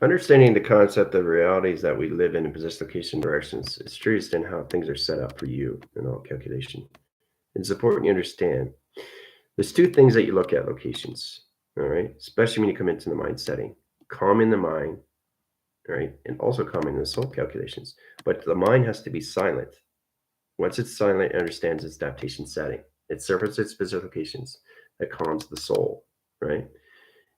Understanding the concept of realities that we live in position, location, directions is to understand how things are set up for you in all calculation. It's important you understand there's two things that you look at locations, all right? Especially when you come into the mind setting. Calming the mind, right? And also calming the soul calculations. But the mind has to be silent. Once it's silent, it understands its adaptation setting. It surfaces its specific locations that calms the soul, right?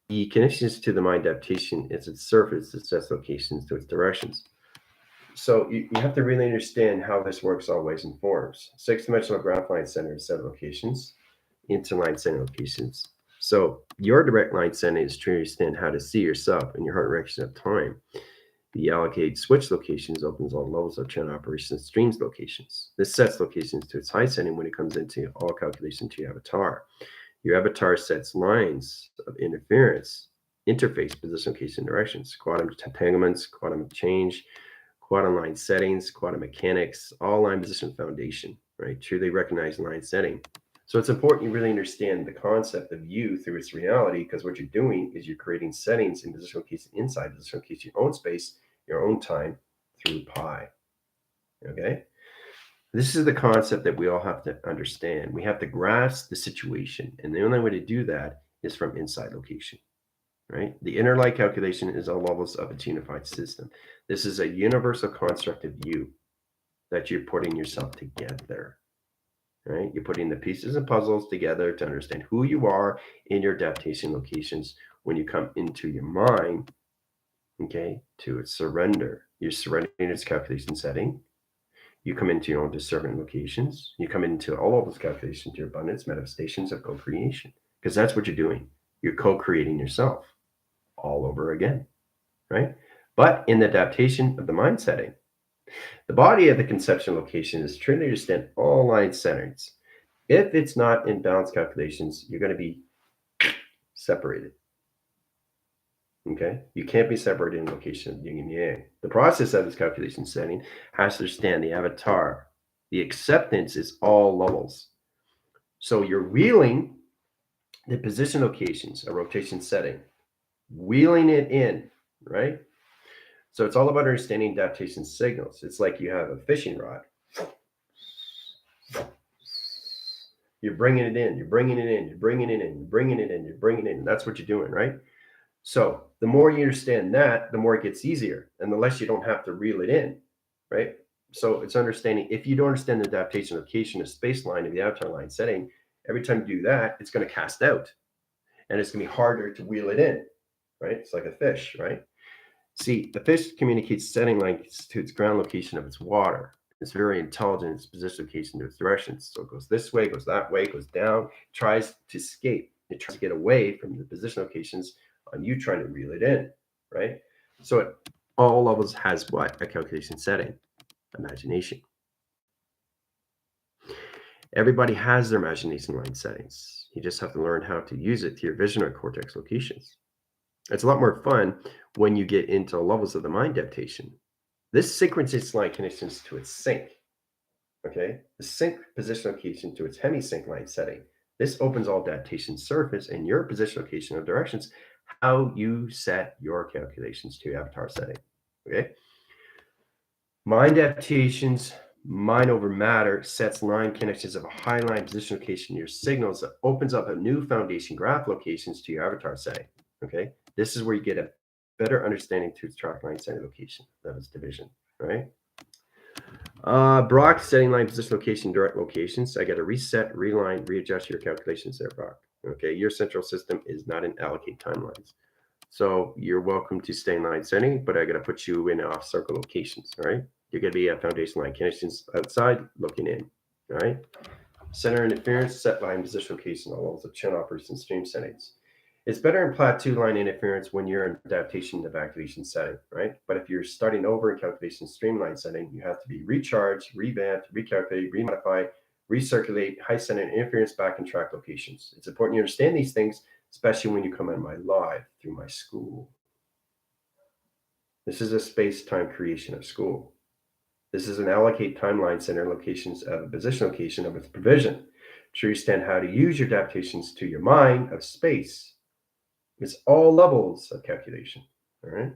The connections to the mind adaptation is its surface, it sets locations to its directions. So you have to really understand how this works all ways and forms. Six-dimensional graph line centers set locations into line center locations. So your direct line center is to understand how to see yourself in your heart direction of time. The allocate switch locations opens all levels of channel operations streams locations. This sets locations to its high setting when it comes into all calculation to your avatar. Your avatar sets lines of interference, interface, position, location, directions, quantum entanglements, quantum change, quantum line settings, quantum mechanics, all line position foundation, right? Truly recognize line setting. So it's important you really understand the concept of you through its reality, because what you're doing is you're creating settings in positional case inside positional case, your own space, your own time through pi. Okay? This is the concept that we all have to understand. We have to grasp the situation, and the only way to do that is from inside location. Right? The inner light calculation is all levels of its unified system. This is a universal construct of you that you're putting yourself together. Right? You're putting the pieces and puzzles together to understand who you are in your adaptation locations when you come into your mind, okay, to its surrender. You're surrendering its calculation setting. You come into your own discernment locations. You come into all of those calculations, your abundance, manifestations of co-creation. Because that's what you're doing. You're co-creating yourself all over again, right? But in the adaptation of the mind setting, the body of the conception location is trying to understand all line centers. If it's not in balance calculations, you're going to be separated. Okay? You can't be separated in location of yin and yang. The process of this calculation setting has to understand the avatar. The acceptance is all levels. So you're wheeling the position locations, a rotation setting, wheeling it in, right? So it's all about understanding adaptation signals. It's like you have a fishing rod. You're bringing it in, you're bringing it in, you're bringing it in, you're bringing it in, you're bringing it in. That's what you're doing, right? So the more you understand that, the more it gets easier, and the less you don't have to reel it in, right? So it's understanding, if you don't understand the adaptation location of space line of the avatar line setting, every time you do that, it's going to cast out, and it's going to be harder to wheel it in, right? It's like a fish, right? See, the fish communicates setting lines to its ground location of its water. It's very intelligent in its position location to its directions. So it goes this way, goes that way, goes down, tries to escape. It tries to get away from the position locations on you trying to reel it in, right? So at all levels has what? A calculation setting, imagination. Everybody has their imagination line settings. You just have to learn how to use it to your visionary cortex locations. It's a lot more fun when you get into levels of the mind adaptation. This synchronous line connections to its sync. Okay, the sync position location to its hemisync line setting. This opens all adaptation surface and your position location of directions, how you set your calculations to your avatar setting. Okay, mind adaptations, mind over matter sets line connections of a high line position location your signals that opens up a new foundation graph locations to your avatar setting. Okay, this is where you get a better understanding to its track line setting location of its division, right? Brock, setting line position location, direct locations. I got to reset, reline, readjust your calculations there, Brock. Okay, your central system is not in allocate timelines. So you're welcome to stay in line setting, but I got to put you in off circle locations, all right? You're going to be at foundation line connections outside looking in, all right? Center interference, set line position location, all levels of channel operations stream settings. It's better in plateau line interference when you're in adaptation of activation setting, right? But if you're starting over in calculation streamline setting, you have to be recharged, revamped, recalculate, remodify, recirculate, high center interference back in track locations. It's important you understand these things, especially when you come in my live through my school. This is a space-time creation of school. This is an allocate timeline center locations of a position location of its provision to understand how to use your adaptations to your mind of space. It's all levels of calculation, all right?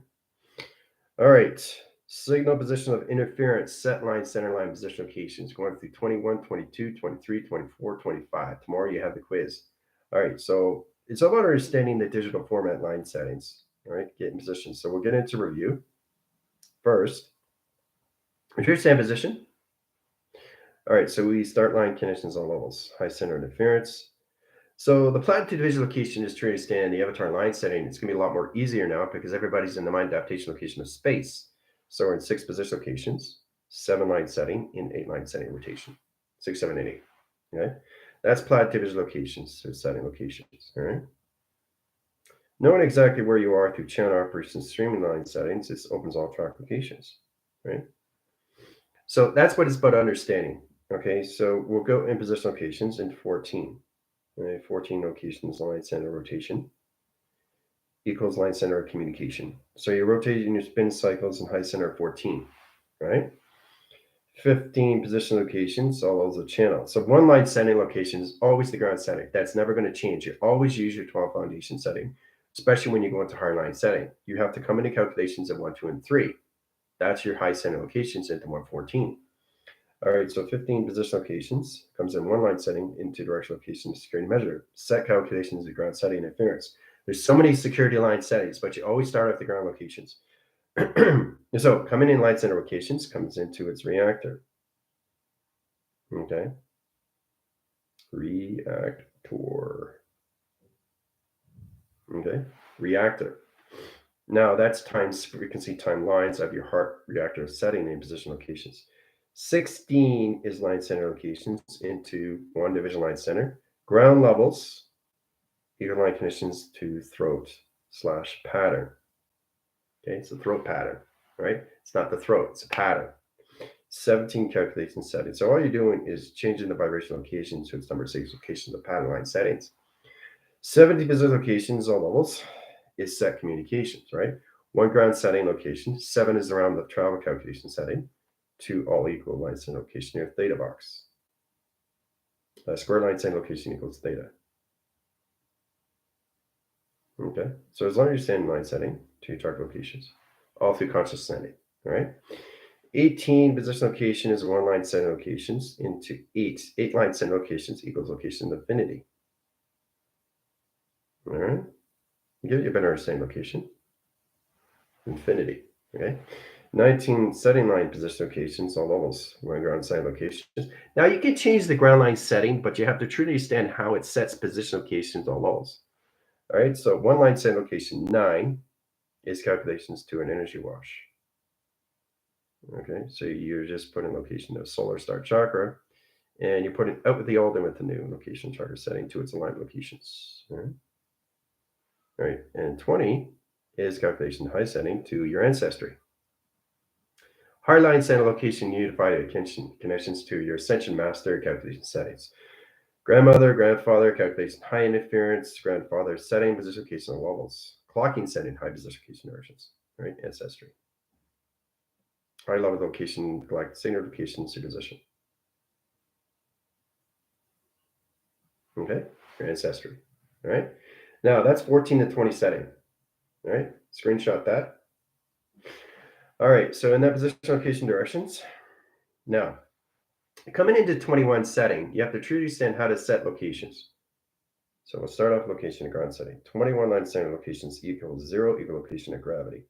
All right. Signal position of interference, set line, center line, position locations, going through 21, 22, 23, 24, 25. Tomorrow you have the quiz. All right. So it's all about understanding the digital format line settings. All right. Get in position. So we'll get into review. First, if you're stand position. All right. So we start line conditions on levels, high center interference. So the platitude visual location is to understand the avatar line setting. It's going to be a lot more easier now because everybody's in the mind adaptation location of space. So we're in 6 position locations, 7 line setting, in 8 line setting rotation. 6, 7, and 8. Okay. That's platitude visual locations, so setting locations. All right. Knowing exactly where you are through channel operations streaming line settings, this opens all track locations. Right. So that's what it's about understanding. Okay. So we'll go in position locations into 14. 14 locations, line center rotation equals line center of communication. So you're rotating your spin cycles in high center 14, right? 15 position locations, all those are channels. So one line setting location is always the ground setting. That's never going to change. You always use your 12 foundation setting, especially when you go into high line setting. You have to come into calculations at 1, 2, and 3. That's your high center locations into 114. All right, so 15 position locations comes in one line setting into direction location security measure. Set calculations of ground setting interference. There's so many security line settings, but you always start at the ground locations. So coming in line center locations comes into its reactor. Okay. Reactor. Okay. Reactor. Now that's times frequency time lines of your heart reactor setting in position locations. 16 is line center locations into 1 division line center. Ground levels, equal line conditions to throat / pattern. Okay, it's a throat pattern, right? It's not the throat, it's a pattern. 17 calculation settings. So all you're doing is changing the vibration location to its number 6 locations of pattern line settings. 70 position locations, all levels, is set communications, right? 1 ground setting location, 7 is around the travel calculation setting. 2 all equal line center location near theta box. Square line center location equals theta. Okay, so as long as you're standing line setting to your target locations, all through conscious standing, all right? 18 position location is 1 line center locations into 8. 8 line center locations equals location infinity. All right, give you a better understanding location. Infinity, okay? 19 setting line position locations, all levels, 1 ground setting locations. Now you can change the ground line setting, but you have to truly understand how it sets position locations, all levels. All right, so 1 line setting location 9 is calculations to an energy wash. Okay, so you're just putting location of solar star chakra, and you're putting out with the old and with the new location chakra setting to its aligned locations. All right, and 20 is calculation high setting to your ancestry. High line center location unified connections to your ascension master calculation settings. Grandmother, grandfather, calculation high interference, grandfather setting, position location levels. Clocking setting, high position location directions, right? Ancestry. High level location, galactic signal location, superposition. Okay, your ancestry. All right. Now that's 14 to 20 setting. All right, screenshot that. All right, so in that position location directions. Now, coming into 21 setting, you have to truly understand how to set locations. So we'll start off location of ground setting. 21 line center locations equals 0 equal location of gravity.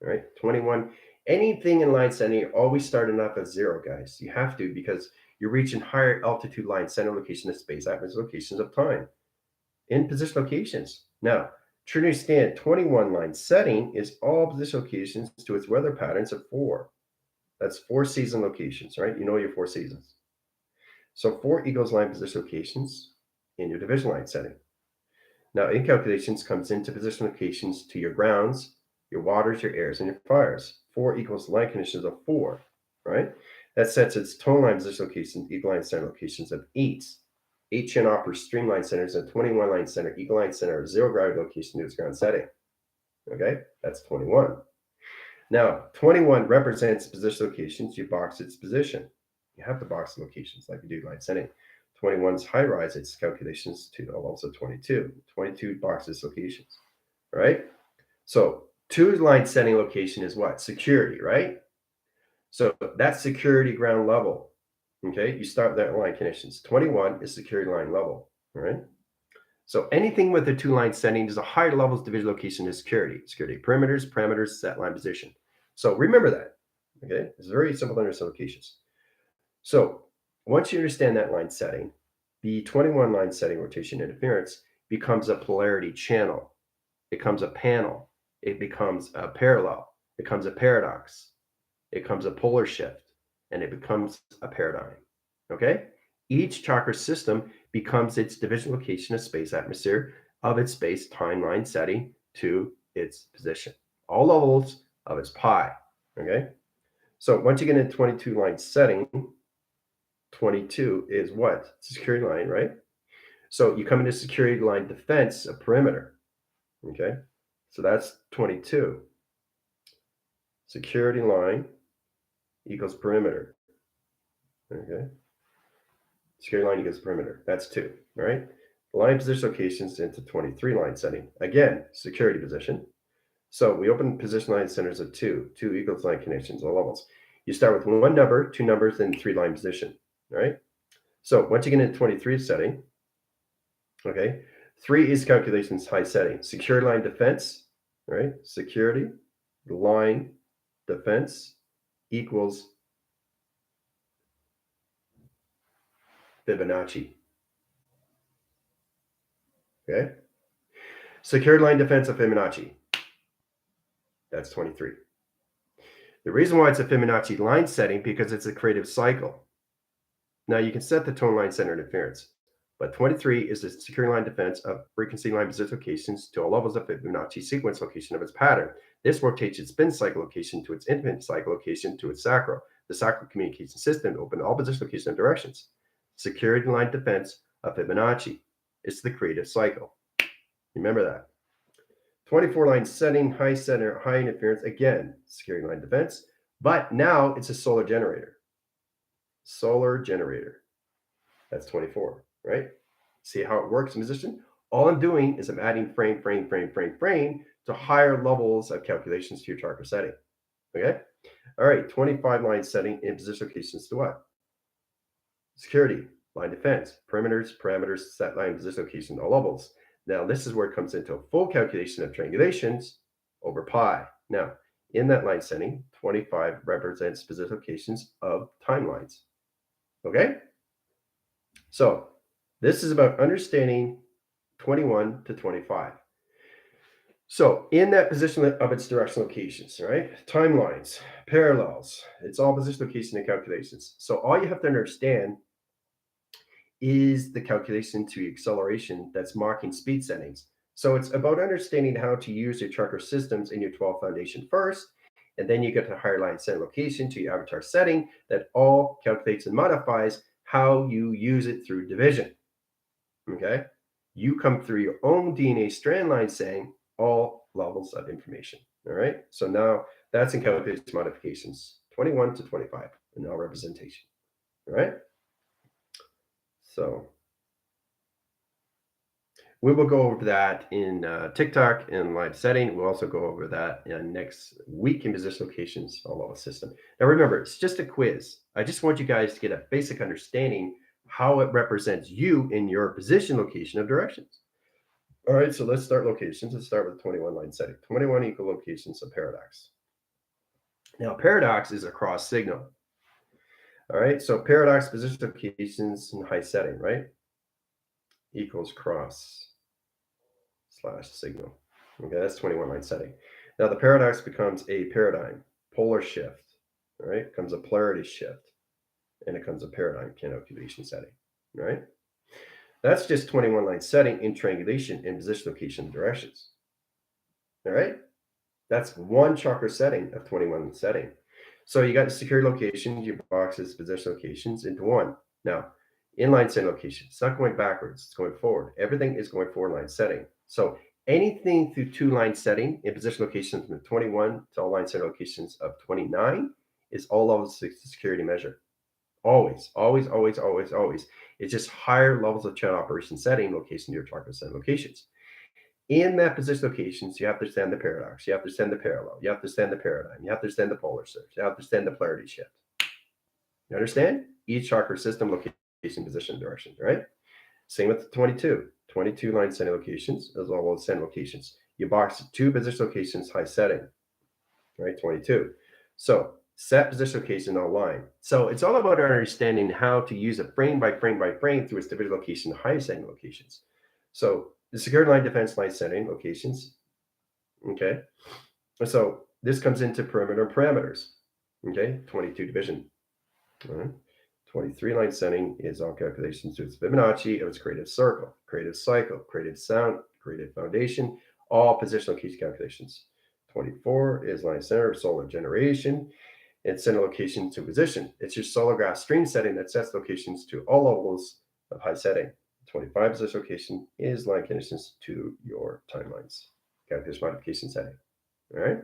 All right, 21. Anything in line setting, you're always starting off at 0, guys. You have to because you're reaching higher altitude line center location of space, atmosphere locations of time in position locations. Now, to understand 21 line setting is all position locations to its weather patterns of 4. That's 4 season locations, right? You know your 4 seasons. So 4 equals line position locations in your division line setting. Now, in calculations comes into position locations to your grounds, your waters, your airs, and your fires. 4 equals line conditions of 4, right? That sets its total line position locations, equal line center locations of 8. 8 chin offers streamline centers and 21 line center, equal line center, 0 gravity location to its ground setting. Okay, that's 21. Now, 21 represents position locations. You box its position. You have to box the locations like you do line setting. 21's high rise, its calculations to also 22. 22 boxes locations, right? So 2-line setting location is what? Security, right? So that's security ground level. Okay, you start that line conditions. 21 is security line level, all right? So anything with a 2-line setting is a higher levels division location is security. Security perimeters, parameters, set line position. So remember that. Okay, it's very simple to understand locations. So once you understand that line setting, the 21 line setting rotation interference becomes a polarity channel. It becomes a panel. It becomes a parallel. It becomes a paradox. It becomes a polar shift, and it becomes a paradigm. Okay? Each chakra system becomes its division location of space atmosphere of its space timeline setting to its position. All levels of its pi. Okay? So once you get into 22 line setting, 22 is what? Security line, right? So you come into security line defense, a perimeter. Okay? So that's 22. Security line equals perimeter. Okay? Security line equals perimeter. That's 2. All right? Line position locations into 23 line setting. Again, security position. So we open position line centers of 2. 2 equals line connections, all levels. You start with 1 number, 2 numbers, then 3 line position. All right? So once you get into 23 setting, okay, 3 is calculations high setting. Security line defense, right? Security line defense equals Fibonacci. Okay. Security line defense of Fibonacci. That's 23. The reason why it's a Fibonacci line setting because it's a creative cycle. Now you can set the tone line center interference, but 23 is the security line defense of frequency line position locations to all levels of Fibonacci sequence location of its pattern. This rotates its spin cycle location to its infinite cycle location to its sacral. The sacral communication system to open all position location and directions. Security line defense of Fibonacci is the creative cycle. Remember that. 24 line setting, high center, high interference, again, security line defense, but now it's a solar generator. Solar generator. That's 24, right? See how it works in position? All I'm doing is I'm adding frame to higher levels of calculations to your chakra setting. Okay? All right, 25 line setting in position locations to what? Security, line defense, perimeters, parameters, set line position location, all levels. Now, this is where it comes into a full calculation of triangulations over pi. Now, in that line setting, 25 represents position locations of timelines. Okay? So, this is about understanding 21 to 25. So, in that position of its direction locations, right? Timelines, parallels, it's all position location and calculations. So, all you have to understand is the calculation to acceleration that's marking speed settings. So it's about understanding how to use your chakra systems in your 12 foundation first, and then you get to higher line set location to your avatar setting that all calculates and modifies how you use it through division. Okay? You come through your own DNA strand line saying all levels of information. All right? So now that's in calculation modifications 21 to 25 in all representation. All right? So we will go over that in TikTok and live setting. We'll also go over that next week in position locations all over the system. Now, remember, it's just a quiz. I just want you guys to get a basic understanding how it represents you in your position location of directions. All right, so let's start locations. Let's start with 21 line setting. 21 equal locations of paradox. Now, paradox is a cross signal. All right, so paradox position locations in high setting, right? Equals cross / signal. Okay, that's 21 line setting. Now the paradox becomes a paradigm, polar shift. All right, becomes a polarity shift, and it becomes a paradigm calculation setting. Right? That's just 21 line setting in triangulation in position location directions. All right, that's one chakra setting of 21 setting. So you got the security locations, your boxes, position locations into one. Now, inline setting location, it's not going backwards, it's going forward. Everything is going forward line setting. So anything through 2-line setting in position locations from 21 to all line setting locations of 29 is all levels of security measure. Always, always, always, always, always. It's just higher levels of channel operation setting location to your chakra setting locations. In that position locations, you have to understand the paradox, you have to understand the parallel, you have to understand the paradigm, you have to understand the polar surge, you have to understand the polarity shift. You understand? Each chakra system, location, position, direction, right? Same with the 22 line setting locations as well as 10 locations. You box 2 position locations, high setting, right? 22. So set position location on line. So it's all about understanding how to use it frame by frame by frame through its division location, high setting locations. So the security line, defense line setting locations. Okay. So this comes into perimeter parameters. Okay. 22 division. All right. 23 line setting is all calculations to its Fibonacci of its creative circle, creative cycle, creative sound, creative foundation, all position location calculations. 24 is line center of solar generation and center location to position. It's your solar graph stream setting that sets locations to all levels of high setting. 25 position location is line conditions to your timelines. Calculation modification setting. All right.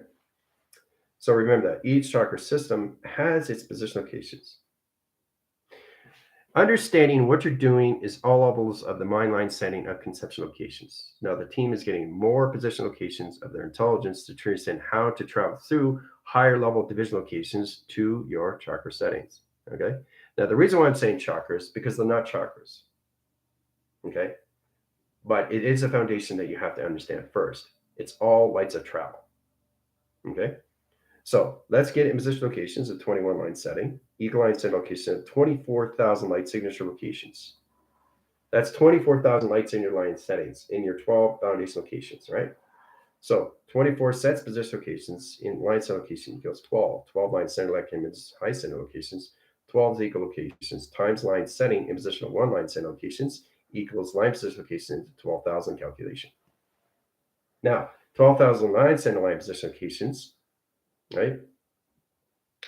So remember that each chakra system has its position locations. Understanding what you're doing is all levels of the mind line setting of conception locations. Now, the team is getting more position locations of their intelligence to understand how to travel through higher level division locations to your chakra settings. Okay. Now, the reason why I'm saying chakras because they're not chakras. Okay. But it is a foundation that you have to understand first. It's all lights of travel. Okay. So let's get in position locations at 21 line setting, eagle line setting location of 24,000 light signature locations. That's 24,000 light signature line settings in your 12 foundation locations, right? So 24 sets position locations in line center location equals 12. 12 line center locations, high center locations, 12 is equal locations times line setting in position of 1 line center locations equals line position location into 12,000 calculation. Now, 12,000 line center line position locations, right?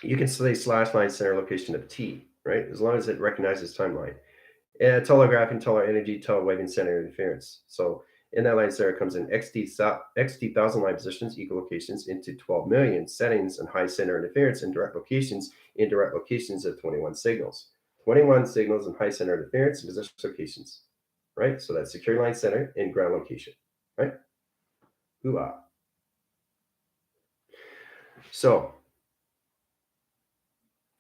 You can say slash line center location of T, right? As long as it recognizes timeline. And telegraphing, teller energy, waving center interference. So in that line center comes in XT thousand line positions, equal locations into 12 million settings and high center interference and direct locations of 21 signals. 21 signals and high center interference and position locations, right? So that's secure line center and ground location, right? Hoo-ah. So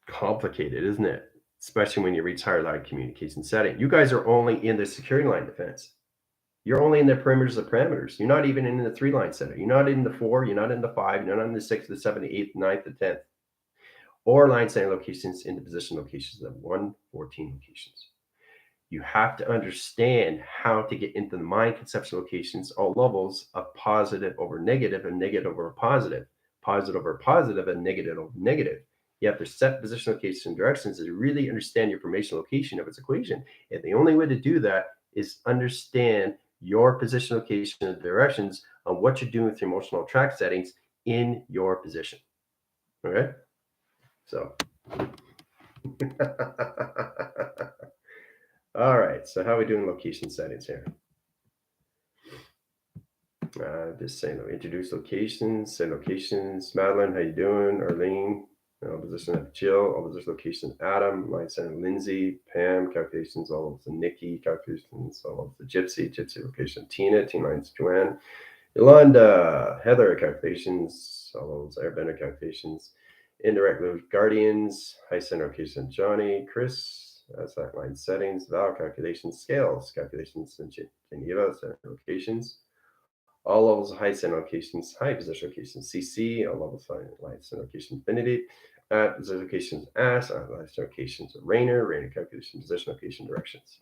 complicated, isn't it? Especially when you reach higher line communication setting. You guys are only in the security line defense. You're only in the perimeters of parameters. You're not even in the 3 line setting. You're not in the 4, you're not in the 5, you're not in the 6, the 7, the 8, the 9th, the 10th. Or line setting locations in the position locations of 1, 14 locations. You have to understand how to get into the mind conceptual locations, all levels of positive over negative and negative over positive over positive and negative over negative. You have to set position location directions to really understand your formation location of its equation. And the only way to do that is understand your position location and directions on what you're doing with your emotional track settings in your position. Okay? So all right, so how are we doing location settings here? Just saying, introduce locations, say locations. Madeline, how you doing? Arlene, position of Jill, all position locations. Adam, line center. Lindsay, Pam, calculations. All of the Nikki, calculations. All of the Gypsy location. Tina lines. Joanne, Yolanda, Heather, calculations. All of those Airbender calculations. Indirect load guardians, high center location. Johnny, Chris, that line settings. Val, calculations. Scales, calculations. And Geneva, center locations. All levels of high center locations, high position locations, CC, all levels of high center location infinity, at position locations as, high center locations Rainer calculation, position location directions.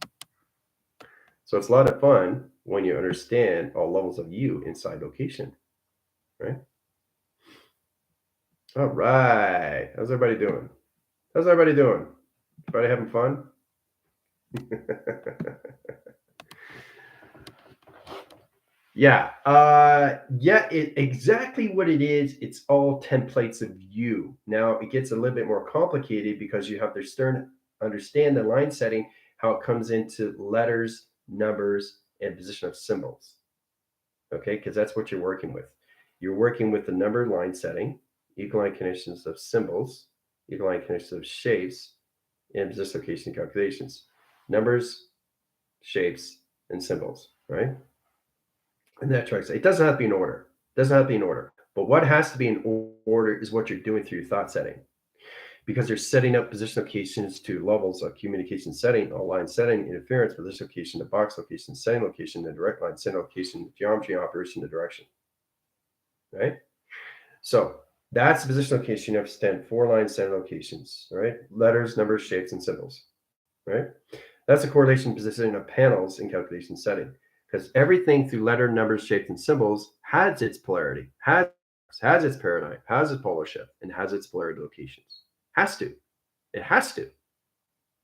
So it's a lot of fun when you understand all levels of you inside location, right? All right. How's everybody doing? Everybody having fun? Yeah, exactly what it is. It's all templates of you. Now it gets a little bit more complicated because you have to understand the line setting, how it comes into letters, numbers, and position of symbols. Okay, because that's what you're working with. You're working with the number line setting, equal line conditions of symbols, equal line conditions of shapes, and position location calculations. Numbers, shapes, and symbols, right? And that tracks. It doesn't have to be in order. It doesn't have to be in order. But what has to be in order is what you're doing through your thought setting. Because you're setting up position locations to levels of communication setting, align setting, interference, position location to box location, setting location to direct line, setting location, geometry, operation to direction. Right? So that's the position location. You have to stand 4 line setting locations, right? Letters, numbers, shapes, and symbols. Right? That's a correlation positioning of panels in calculation setting. Because everything through letter, numbers, shapes, and symbols has its polarity, has its paradigm, has its polar shift, and has its polarity locations. Has to. It has to.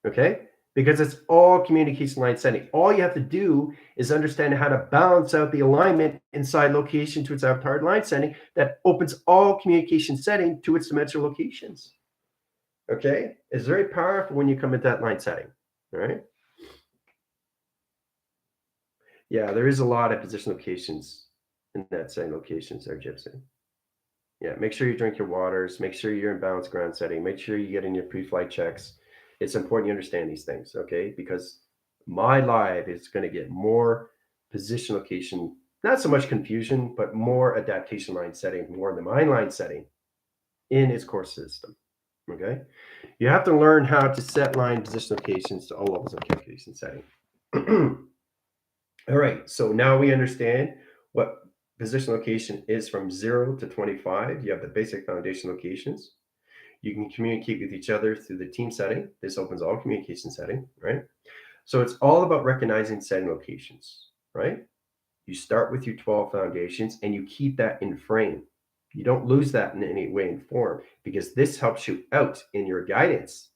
Okay? Because it's all communication line setting. All you have to do is understand how to balance out the alignment inside location to its avatar line setting that opens all communication setting to its dimensional locations. Okay? It's very powerful when you come into that line setting. All right? Yeah, there is a lot of position locations in that setting locations there, Gypsy. Yeah, make sure you drink your waters. Make sure you're in balanced ground setting. Make sure you get in your pre-flight checks. It's important you understand these things, okay? Because my live is going to get more position location, not so much confusion, but more adaptation line setting, more in the mind line setting in its core system, okay? You have to learn how to set line position locations to all levels of calculation setting. All right, so now we understand what position location is from 0 to 25. You have the basic foundation locations. You can communicate with each other through the team setting. This opens all communication setting, right? So it's all about recognizing setting locations, right? You start with your 12 foundations and you keep that in frame. You don't lose that in any way and form because this helps you out in your guidance,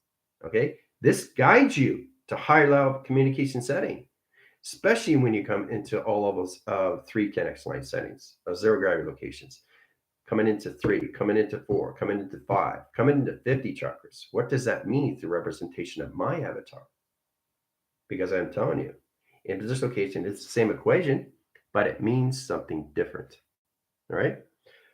okay? This guides you to higher level communication setting, especially when you come into all levels of 3 connection line settings, of 0 gravity locations, coming into 3, coming into 4, coming into 5, coming into 50 chakras. What does that mean through representation of my avatar? Because I'm telling you, in position location, it's the same equation, but it means something different. All right.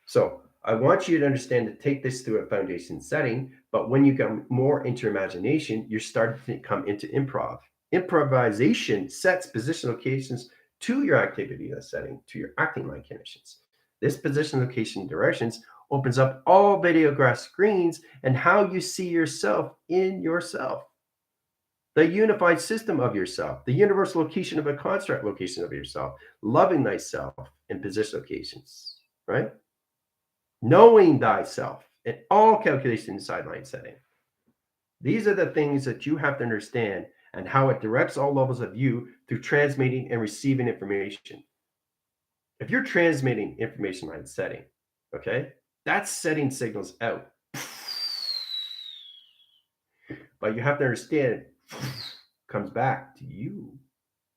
So I want you to understand to take this through a foundation setting, but when you come more into your imagination, you're starting to come into improv. Improvisation sets position locations to your activity setting, to your acting line conditions. This position location directions opens up all videograph screens and how you see yourself in yourself. The unified system of yourself, the universal location of a construct location of yourself, loving thyself in position locations, right? Knowing thyself in all calculation sideline setting. These are the things that you have to understand and how it directs all levels of you through transmitting and receiving information. If you're transmitting information line setting, okay, that's setting signals out. But you have to understand comes back to you.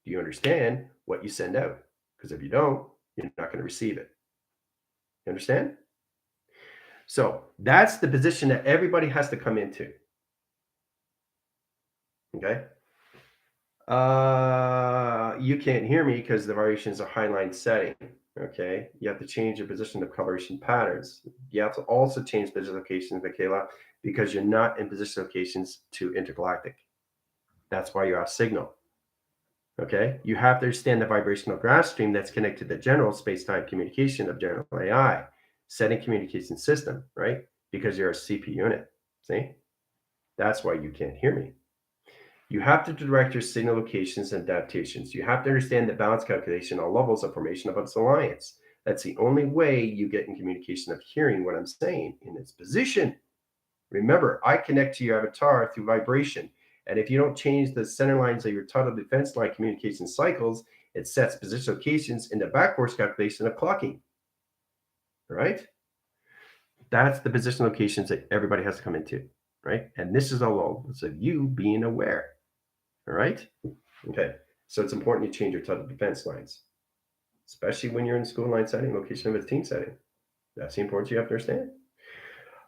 Do you understand what you send out? Because if you don't, you're not going to receive it. You understand? So that's the position that everybody has to come into. Okay. You can't hear me because the variations are highline setting. Okay. You have to change your position of coloration patterns. You have to also change position locations, Michaela, because you're not in position locations to intergalactic. That's why you're off signal. Okay. You have to understand the vibrational graph stream that's connected to the general space-time communication of general AI, setting communication system, right? Because you're a CP unit. See? That's why you can't hear me. You have to direct your signal locations and adaptations. You have to understand the balance calculation on levels of formation of its alliance. That's the only way you get in communication of hearing what I'm saying in its position. Remember, I connect to your avatar through vibration. And if you don't change the center lines of your total defense line communication cycles, it sets position locations into backwards calculation of clocking. All right? That's the position locations that everybody has to come into, right? And this is all of you being aware. All right. Okay. So it's important you change your total defense lines, especially when you're in school line setting, location of a team setting. That's the importance you have to understand.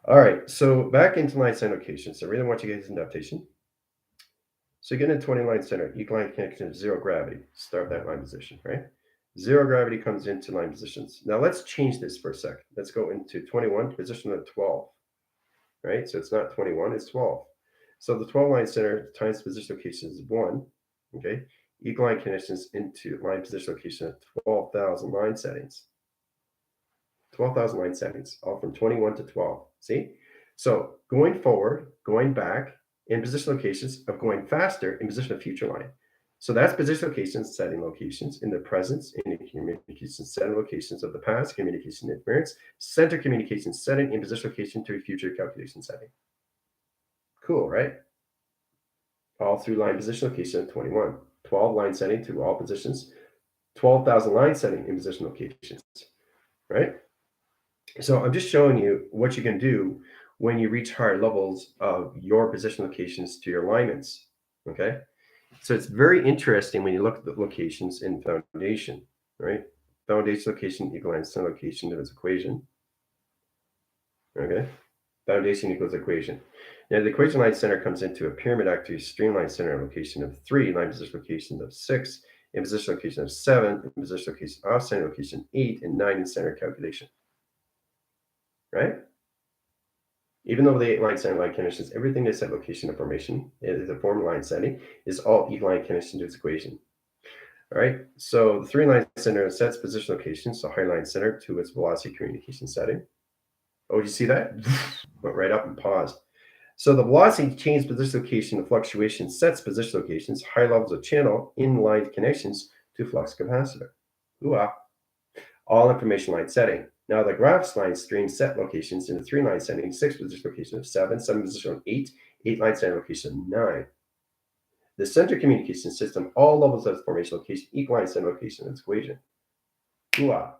All right. So back into line center locations. I really want you guys in adaptation. So you get into 20 line center, equal line connection, 0 gravity. Start that line position, right? 0 gravity comes into line positions. Now let's change this for a second. Let's go into 21, position of 12, right? So it's not 21, it's 12. So the 12 line center times position location is 1. Okay. eagle line conditions into line position location of 12,000 line settings. 12,000 line settings, all from 21 to 12. See? So going forward, going back in position locations of going faster in position of future line. So that's position locations, setting locations in the presence, in communication setting locations of the past, communication interference, center communication setting in position location to a future calculation setting. Cool, right? All through line position location of 21. 12 line setting to all positions, 12,000 line setting in position locations, right? So I'm just showing you what you can do when you reach higher levels of your position locations to your alignments, okay? So it's very interesting when you look at the locations in foundation, right? Foundation location equals center location of its equation, okay? Foundation equals equation. Now the equation line center comes into a pyramid active streamline center location of 3, line position location of 6, in position location of 7, in position location off center location 8, and 9 in center calculation, right? Even though the 8 line center line conditions, everything they set location of formation is a form line setting is all equal line condition to its equation. All right, so the 3 line center sets position location, so high line center to its velocity communication setting. Oh, you see that? Went right up and paused. So the velocity change position location of fluctuation sets position locations, high levels of channel in line connections to flux capacitor. Ooh-ah. All information line setting. Now the graphs line stream set locations in the 3 line setting, 6 position location of 7, 7 position of 8, 8 line center location of 9. The center communication system, all levels of formation location, equal line center location in its equation. Ooh-ah.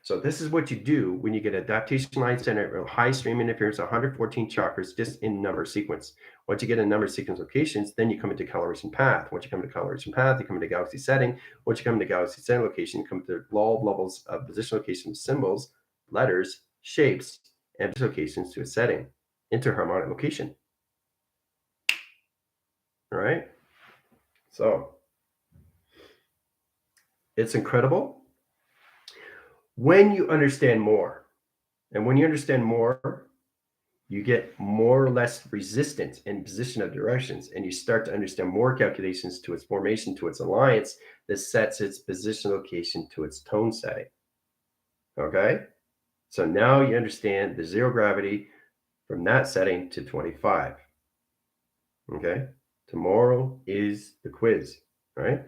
So this is what you do when you get adaptation line center, high stream interference, 114 chakras, just in number sequence. Once you get a number sequence locations, then you come into calibration path. Once you come into calibration path, you come into galaxy setting. Once you come into galaxy setting location, you come to all levels of position location symbols, letters, shapes, and locations to a setting, into harmonic location. All right. So it's incredible when you understand more. And when you understand more, you get more or less resistance in position of directions, and you start to understand more calculations to its formation, to its alliance that sets its position location to its tone setting. Okay? So now you understand the zero gravity from that setting to 25. Okay? Tomorrow is the quiz, right?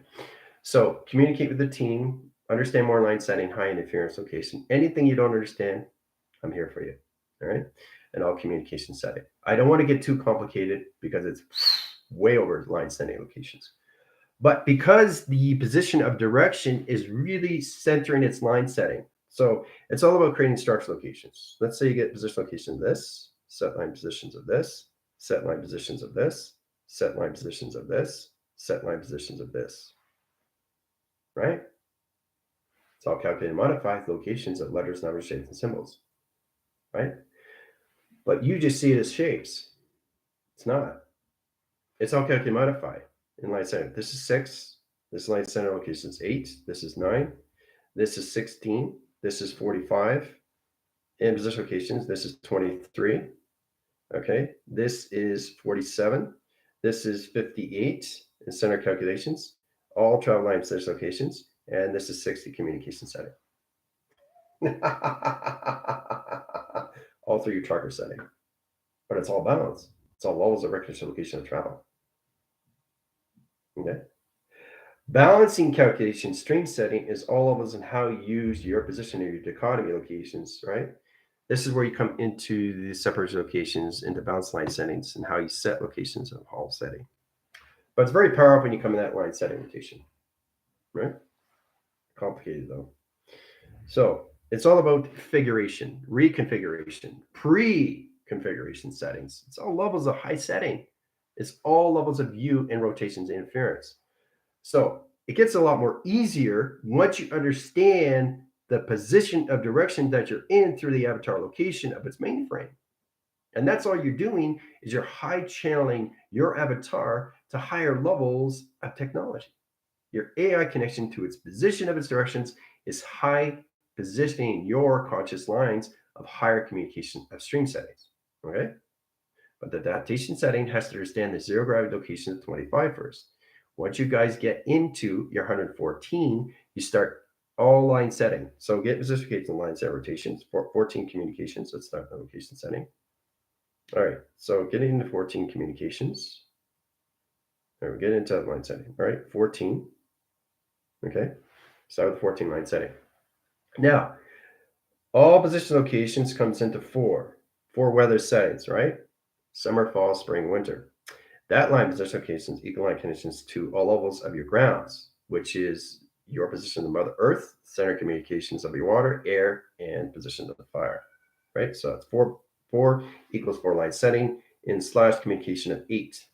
So communicate with the team, understand more line setting, high interference location. Anything you don't understand, I'm here for you. All right. And all communication setting. I don't want to get too complicated because it's way over line setting locations. But because the position of direction is really centering its line setting. So it's all about creating structure locations. Let's say you get position location of this, set line positions of this, set line positions of this, set line positions of this, set line positions of this. Right? It's all calculated and modified locations of letters, numbers, shapes, and symbols. Right? But you just see it as shapes. It's not. It's all calculated and modified in line center. This is 6. This line center location is 8. This is 9. This is 16. This is 45. In position locations, this is 23. Okay. This is 47. This is 58 in center calculations. All travel line center locations. And this is 60 communication setting. All through your tracker setting. But it's all balanced. It's all levels of recognition location of travel. Okay. Balancing calculation stream setting is all levels and how you use your position or your dichotomy locations, right? This is where you come into the separation locations into balance line settings and how you set locations of all setting. But it's very powerful when you come in that line setting rotation, right? Complicated though. So it's all about configuration, reconfiguration, pre-configuration settings. It's all levels of high setting. It's all levels of view and rotations and interference. So it gets a lot more easier once you understand the position of direction that you're in through the avatar location of its mainframe. And that's all you're doing is you're high channeling your avatar to higher levels of technology. Your AI connection to its position of its directions is high positioning your conscious lines of higher communication of stream settings. Okay. But the adaptation setting has to understand the zero gravity location of 25 first. Once you guys get into your 114, you start all line setting. So get position location line set rotations for 14 communications. Let's start the location setting. All right, so getting into 14 communications. All right, we get into line setting. All right, 14. Okay, start with 14 line setting. Now, all position locations comes into four weather settings, right? Summer, fall, spring, winter. That line position locations equal line conditions to all levels of your grounds, which is your position of Mother Earth, center communications of your water, air, and position of the fire, right? So it's four equals four line setting in / communication of 8.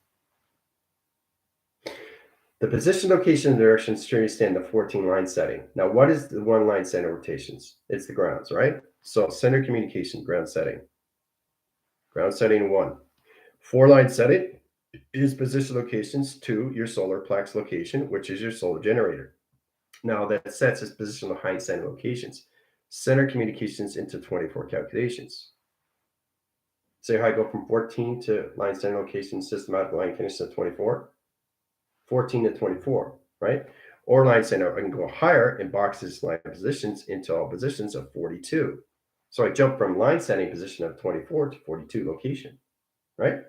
The position, location, and direction strictly stand the 14 line setting. Now, what is the one line center rotations? It's the grounds, right? So center communication, ground setting. Ground setting 1. 4 line setting is position locations to your solar plex location, which is your solar generator. Now that sets its position of high center locations. Center communications into 24 calculations. Say how I go from 14 to line center location, systematic line condition of 24. 14 to 24, right? Or line center, I can go higher and boxes line positions into all positions of 42. So I jump from line setting position of 24 to 42 location, right?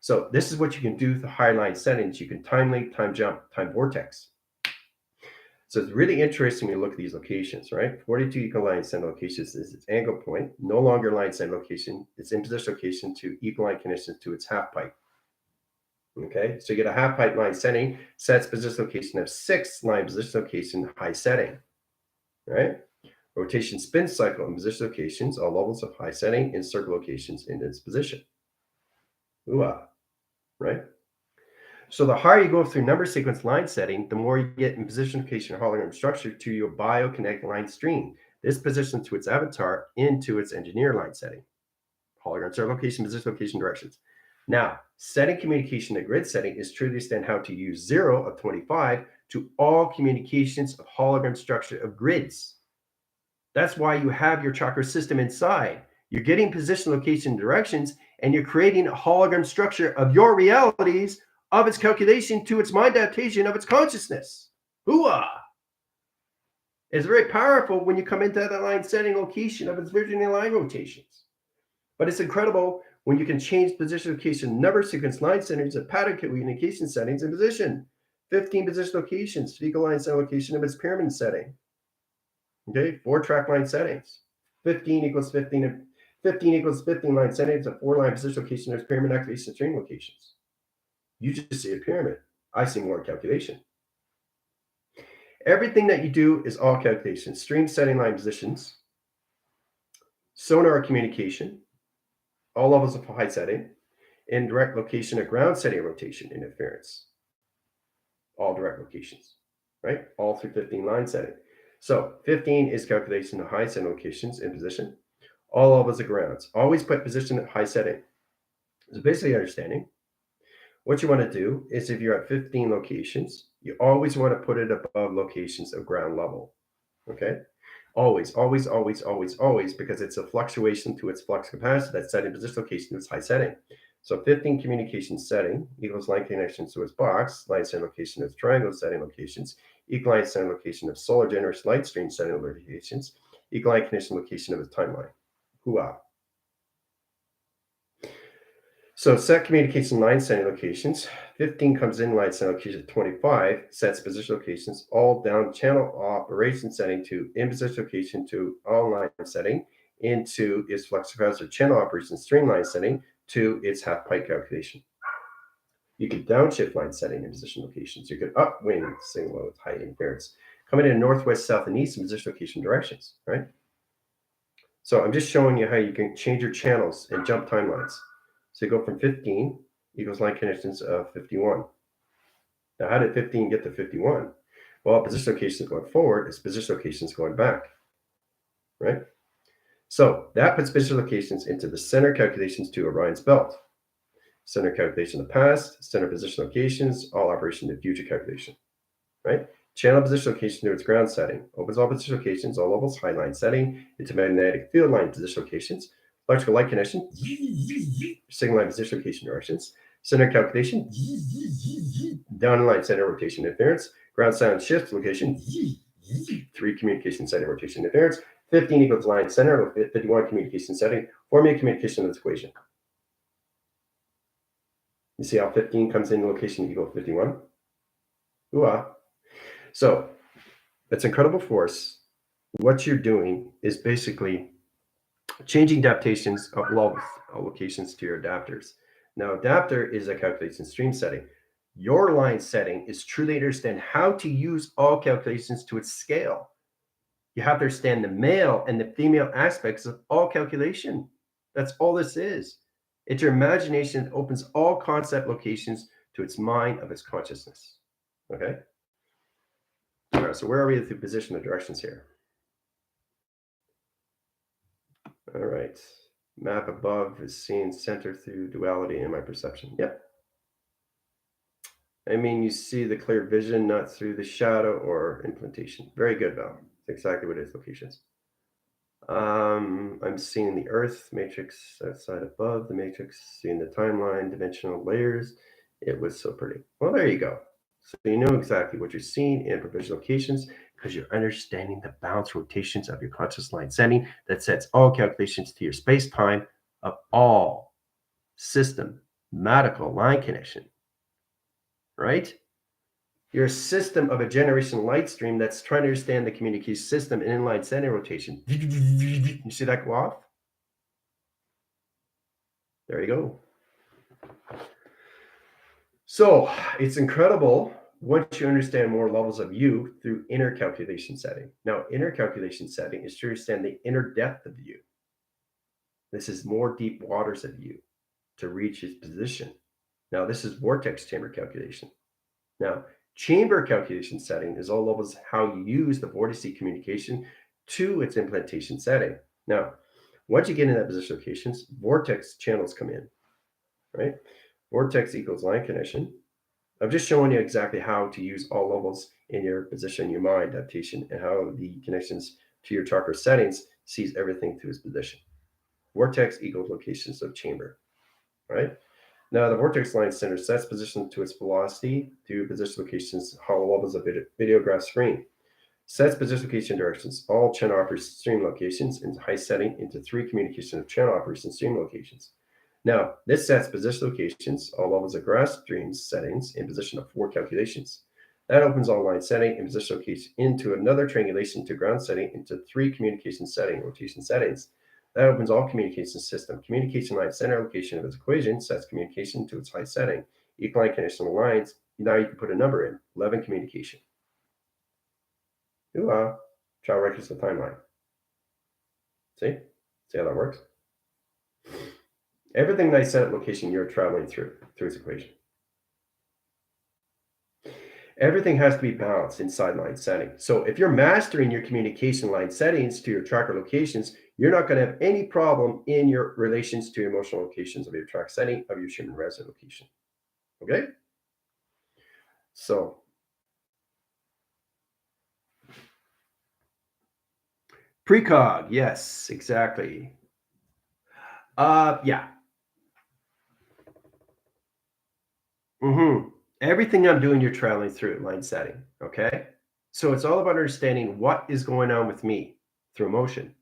So this is what you can do with the high line settings. You can time link, time jump, time vortex. So it's really interesting when you look at these locations, right? 42 equal line center locations is its angle point, no longer line center location. It's in position location to equal line conditions to its half pipe. Okay, so you get a half pipe line setting, sets position location of 6 line position location high setting, right? Rotation spin cycle and position locations, all levels of high setting and circle locations in its position. Ooh-ah, right? So the higher you go through number sequence line setting, the more you get in position location hologram structure to your biokinetic line stream. This positions to its avatar into its engineer line setting. Hologram circle location, position location directions. Now, setting communication to grid setting is truly understand how to use 0 of 25 to all communications of hologram structure of grids. That's why you have your chakra system inside. You're getting position, location, directions, and you're creating a hologram structure of your realities, of its calculation to its mind adaptation of its consciousness. Hooah! It's very powerful when you come into that line setting location of its vision and line rotations. But it's incredible when you can change position location, number sequence, line settings, and pattern communication settings in position. 15 position locations, fecal line cell location of its pyramid setting. Okay, 4 track line settings. 15 equals 15, and 15 equals 15 line settings, and 4 line position location of its pyramid activation string locations. You just see a pyramid. I see more calculation. Everything that you do is all calculation. Stream setting line positions, sonar communication, all levels of high setting, and direct location of ground setting rotation interference. All direct locations, right? All through 15 line setting. So 15 is calculation of high setting locations in position. All levels of grounds. Always put position at high setting. So basically understanding what you want to do is if you're at 15 locations, you always want to put it above locations of ground level. Okay? Always, always, always, always, always, because it's a fluctuation to its flux capacity that's set in position location to its high setting. So 15 communication setting equals line connections to its box, line center location of its triangle setting locations, equal line center location of solar generous light stream setting locations, equal line condition location of its timeline. Hooah. So set communication line setting locations. 15 comes in line setting location. 25 sets position locations all down channel operation setting to in position location to all line setting into its flux capacitor channel operation streamline setting to its half pipe calculation. You could downshift line setting in position locations. You could upwind signal with high interference. Coming in northwest, south, and east in position location directions, right? So I'm just showing you how you can change your channels and jump timelines. So you go from 15 equals line connections of 51. Now, how did 15 get to 51? Well, position locations going forward is position locations going back, right? So that puts position locations into the center calculations to Orion's belt. Center calculation of the past, center position locations, all operation to future calculation, right? Channel position location to its ground setting. Opens all position locations, all levels, high line setting, into magnetic field line position locations, electrical light connection, signal line position location directions, Center calculation, down in line center rotation interference, ground sound shift location, 3 communication setting rotation interference, 15 equals line center, 51 communication setting, formula communication of this equation. You see how 15 comes in location equal to 51? Ooh-ah. So that's incredible force. What you're doing is basically changing adaptations of locations to your adapters. Now, adapter is a calculation stream setting. Your line setting is truly understand how to use all calculations to its scale. You have to understand the male and the female aspects of all calculation. That's all this is. It's your imagination that opens all concept locations to its mind of its consciousness. Okay? All right, so where are we through position of directions here? All right. Map above is seen center through duality in my perception. Yep. I mean, you see the clear vision, not through the shadow or implantation. Very good, Val. That's exactly what it is, locations. I'm seeing the Earth matrix outside above the matrix, seeing the timeline, dimensional layers. It was so pretty. Well, there you go. So you know exactly what you're seeing in provisional locations because you're understanding the balance rotations of your conscious line setting that sets all calculations to your space-time of all systematical line connection, right? You're a system of a generation light stream that's trying to understand the communication system and inline center rotation. You see that go off? There you go. So it's incredible once you understand more levels of you through inner calculation setting. Now, inner calculation setting is to understand the inner depth of you. This is more deep waters of you to reach its position. Now, this is vortex chamber calculation. Now, chamber calculation setting is all levels how you use the vortice communication to its implantation setting. Now, once you get in that position locations, vortex channels come in, right? Vortex equals line connection. I'm just showing you exactly how to use all levels in your position, your mind adaptation, and how the connections to your chakra settings sees everything through its position. Vortex equals locations of chamber, right? Now, the vortex line center sets position to its velocity through position locations, hollow levels of videograph screen. Sets position location directions, all channel operation stream locations into high setting into 3 communication of channel operation stream locations. Now, this sets position locations, all levels of grass stream settings in position of 4 calculations. That opens all line setting and position location into another triangulation to ground setting into 3 communication setting rotation settings. That opens all communication system. Communication line center location of its equation sets communication to its high setting. Equaline connection lines. Now you can put a number in 11 communication. Ooh-ah. Child records the timeline. See how that works? Everything that I set at location you're traveling through its equation. Everything has to be balanced inside line setting. So if you're mastering your communication line settings to your tracker locations, you're not going to have any problem in your relations to your emotional locations of your track setting of your Schumann resonant location. Okay? So precog, yes, exactly. Yeah. Everything I'm doing, you're traveling through line setting. Okay. So it's all about understanding what is going on with me through emotion.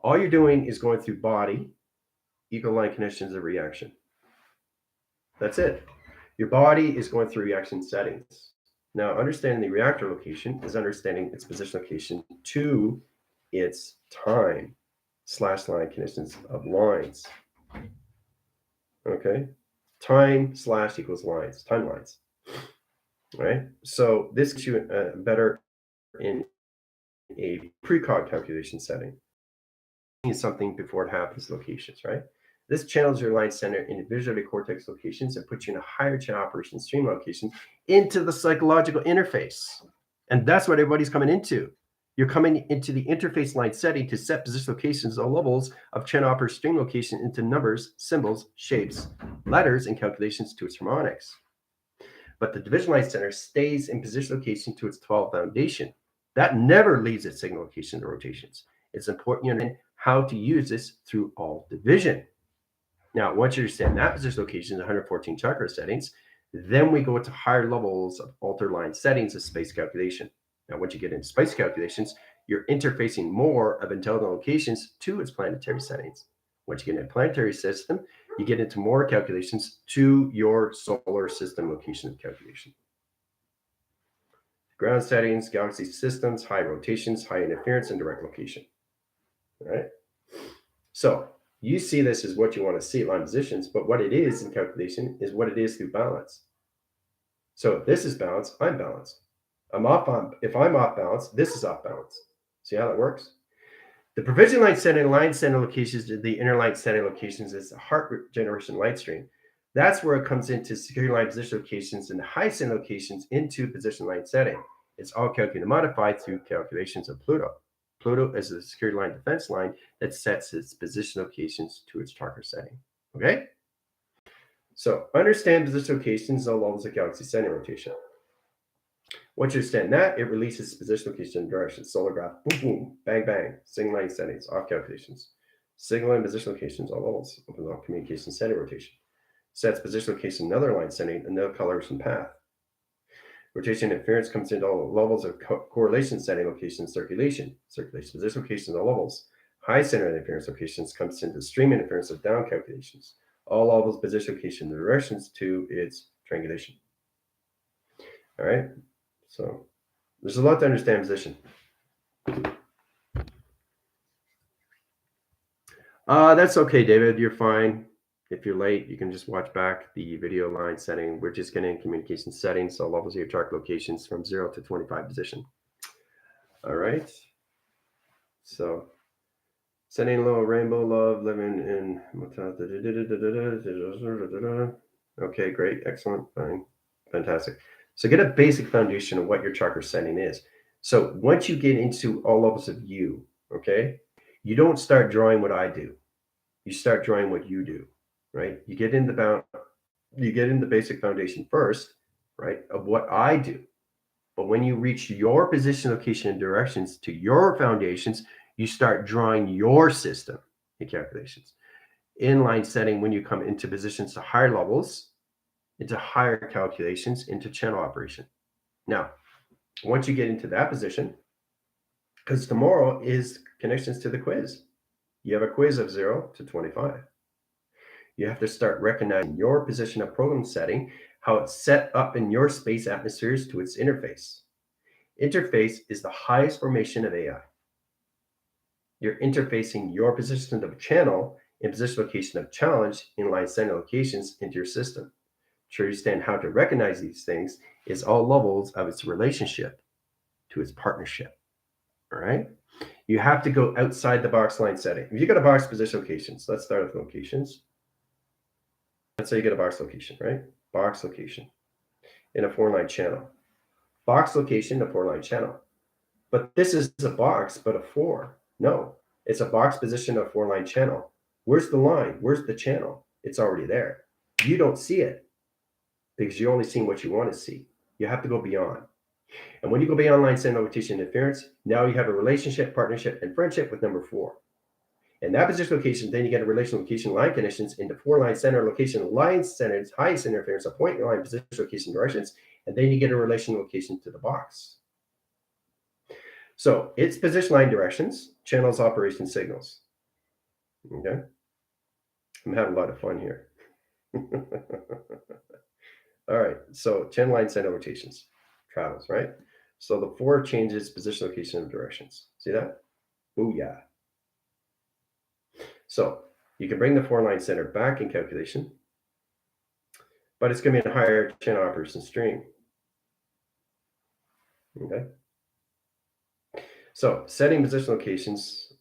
All you're doing is going through body, equal line connections of reaction. That's it. Your body is going through reaction settings. Now, understanding the reactor location is understanding its position location to its time / line connections of lines. Okay. Time / equals lines, timelines. Right. So this gives you better in a precog calculation setting. Something before it happens locations, right? This channels your line center in visual cortex locations and puts you in a higher channel operation stream location into the psychological interface. And that's what everybody's coming into. You're coming into the interface line setting to set position locations or levels of channel operation stream location into numbers, symbols, shapes, letters, and calculations to its harmonics. But the division line center stays in position location to its 12 foundation. That never leaves its signal location to rotations. It's important you understand how to use this through all division. Now, once you understand that position location, 114 chakra settings, then we go to higher levels of alter line settings of space calculation. Now, once you get into space calculations, you're interfacing more of intelligent locations to its planetary settings. Once you get into a planetary system, you get into more calculations to your solar system location of calculation. Ground settings, galaxy systems, high rotations, high interference, and direct location. All right. So you see this as what you want to see at line positions, but what it is in calculation is what it is through balance. So if this is balance, I'm balanced. If I'm off balance, this is off balance. See how that works? The provision line setting, line center locations, the inner line setting locations is the heart generation light stream. That's where it comes into security line position locations and the high center locations into position line setting. It's all calculated and modified through calculations of Pluto. Pluto is the security line defense line that sets its position locations to its chakra setting. Okay? So understand position locations all levels of galaxy setting rotation. Once you understand that, it releases position location and direction. Solar graph, boom, boom, bang, bang. Signal line settings, off calculations. Signal line position locations, all levels. Opens up communication setting rotation. Sets position location, another line setting, another coloration path. Rotation interference comes into all levels of correlation setting location circulation. Circulation position locations, all levels. High center interference locations comes into stream interference of down calculations. All levels, position location, and directions to its triangulation. All right. So there's a lot to understand position. That's okay, David. You're fine. If you're late, you can just watch back the video line setting. We're just getting communication settings, so levels of your chart locations from 0 to 25 position. All right. So sending a little rainbow love, living in. Okay, great. Excellent. Fine. Fantastic. So get a basic foundation of what your chakra setting is. So once you get into all levels of you, okay, you don't start drawing what I do. You start drawing what you do, right? You get in the basic foundation first, right, of what I do. But when you reach your position, location, and directions to your foundations, you start drawing your system in calculations. Inline setting when you come into positions to higher levels, into higher calculations, into channel operation. Now, once you get into that position, because tomorrow is connections to the quiz. You have a quiz of 0 to 25. You have to start recognizing your position of program setting, how it's set up in your space atmospheres to its interface. Interface is the highest formation of AI. You're interfacing your position of channel and position location of challenge in line setting locations into your system. To understand how to recognize these things is all levels of its relationship to its partnership. All right. You have to go outside the box line setting. If you got a box position locations, let's start with locations. Let's say you get a box location, right? Box location in a 4-line channel. Box location, a 4-line channel. But this is a box, but a 4. No, it's a box position, a 4-line channel. Where's the line? Where's the channel? It's already there. You don't see it because you're only seeing what you want to see. You have to go beyond. And when you go beyond line setting, rotation, interference, now you have a relationship, partnership, and friendship with number 4. And that position location, then you get a relation location line conditions into 4-line center location line centers, highest interference, a point line position location directions, and then you get a relation location to the box. So it's position line directions, channels, operation signals. Okay. I'm having a lot of fun here. All right. So channel line center rotations, travels, right? So the 4 changes position, location, and directions. See that? Booyah. So you can bring the 4-line center back in calculation, but it's going to be a higher channel operation stream. Okay. So setting position locations,